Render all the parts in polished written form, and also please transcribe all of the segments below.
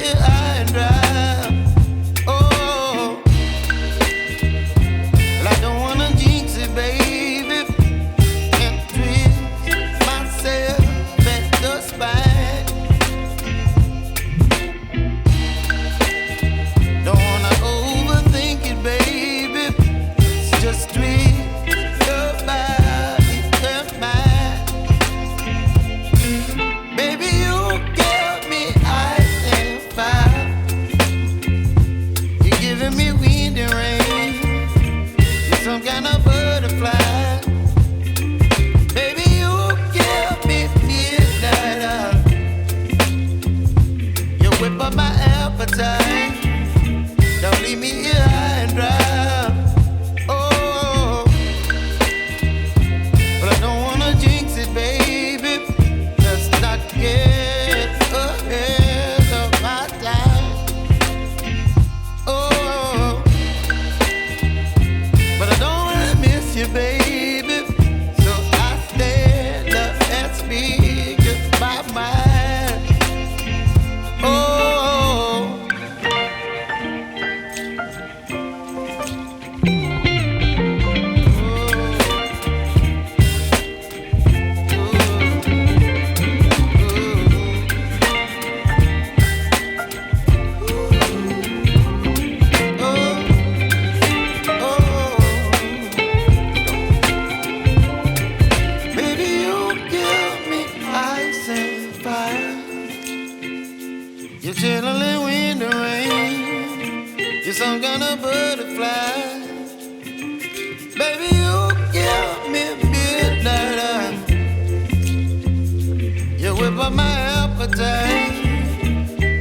here high and dry. Oh, well, I don't wanna jinx it, baby, and twist myself at the spine. Don't wanna overthink it, baby. It's just twist your body and mine. Baby, you give me ice and fire. You're giving me wind and rain. You're some kind of butterfly. Baby, you give me midnight. You whip up my appetite. Don't leave me here high and dry. Oh, but I don't wanna jinx it, baby. Let's not get ahead of my time. Oh, but I don't wanna miss you, baby. So I stand up and speak just my mind. Oh. Baby, you give me ice and fire. You're chilling wind and rain. You're some kind of butterfly. Baby, you give me midnight. You whip up my appetite.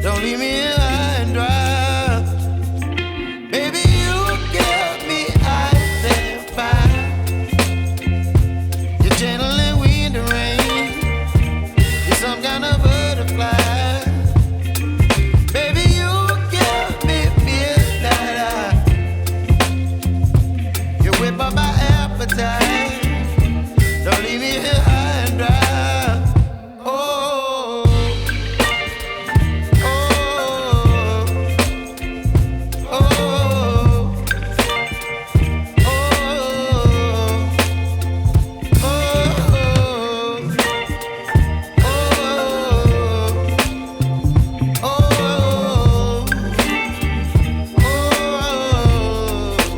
Don't leave me here high and dry. Baby, you give me ice and fire. You're channeling wind and rain. You're some kind of butterfly. Baby, you give me midnight. You whip up my appetite. Don't leave me here